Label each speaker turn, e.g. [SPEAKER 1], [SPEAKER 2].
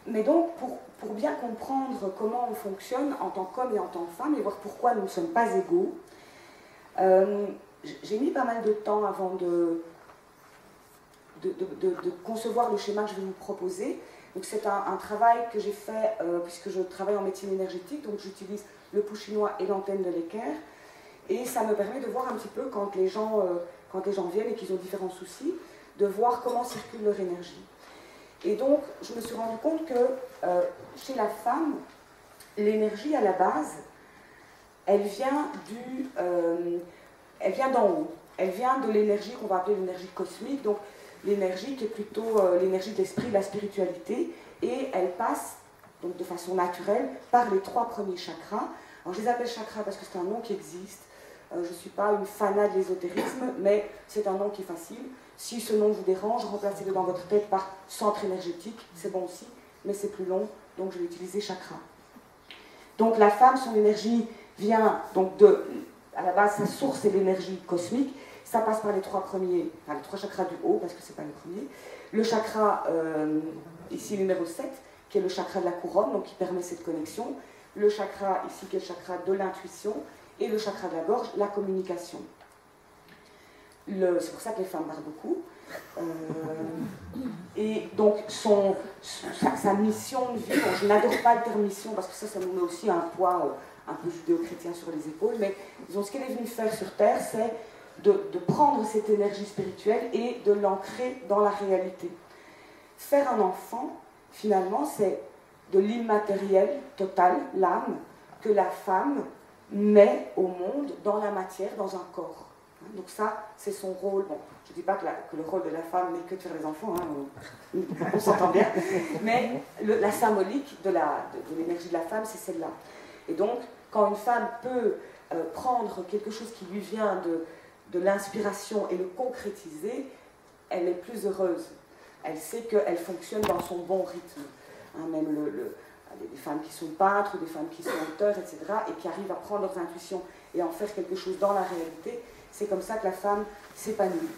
[SPEAKER 1] Mais donc, pour bien comprendre comment on fonctionne en tant qu'homme et en tant que femme, et voir pourquoi nous ne sommes pas égaux, j'ai mis pas mal de temps avant de concevoir le schéma que je vais vous proposer. Donc c'est un travail que j'ai fait puisque je travaille en médecine énergétique, donc j'utilise le pouls chinois et l'antenne de l'équerre, et ça me permet de voir un petit peu quand les gens viennent et qu'ils ont différents soucis, de voir comment circule leur énergie. Et donc je me suis rendu compte que chez la femme, l'énergie à la base, elle vient d'en haut. Elle vient de l'énergie qu'on va appeler l'énergie cosmique, donc l'énergie qui est plutôt l'énergie de l'esprit, de la spiritualité, et elle passe donc de façon naturelle par les 3 premiers chakras. Alors je les appelle chakras parce que c'est un nom qui existe. Je ne suis pas une fanat de l'ésotérisme, mais c'est un nom qui est facile. Si ce nom vous dérange, remplacez-le dans votre tête par centre énergétique, c'est bon aussi, mais c'est plus long, donc je vais utiliser chakra. Donc la femme, son énergie vient donc à la base, sa source est l'énergie cosmique. Ça passe par les 3 chakras du haut, parce que ce n'est pas le premier. Le chakra, ici numéro 7, qui est le chakra de la couronne, donc qui permet cette connexion. Le chakra, ici, qui est le chakra de l'intuition. Et le chakra de la gorge, la communication. C'est pour ça que les femmes parlent beaucoup. Et donc, sa mission de vie, bon, je n'adore pas le terme mission, parce que ça nous met aussi un poids un peu judéo-chrétien sur les épaules, mais disons, ce qu'elle est venue faire sur Terre, c'est de prendre cette énergie spirituelle et de l'ancrer dans la réalité. Faire un enfant, finalement, c'est de l'immatériel total, l'âme, que la femme met au monde dans la matière, dans un corps. Donc ça, c'est son rôle. Bon, je ne dis pas que le rôle de la femme n'est que de faire les enfants, hein, on s'entend bien, mais la symbolique de l'énergie de la femme, c'est celle-là. Et donc, quand une femme peut prendre quelque chose qui lui vient de l'inspiration et le concrétiser, elle est plus heureuse. Elle sait qu'elle fonctionne dans son bon rythme. Hein, même des femmes qui sont peintres, des femmes qui sont auteurs, etc., et qui arrivent à prendre leurs intuitions et en faire quelque chose dans la réalité, c'est comme ça que la femme s'épanouit.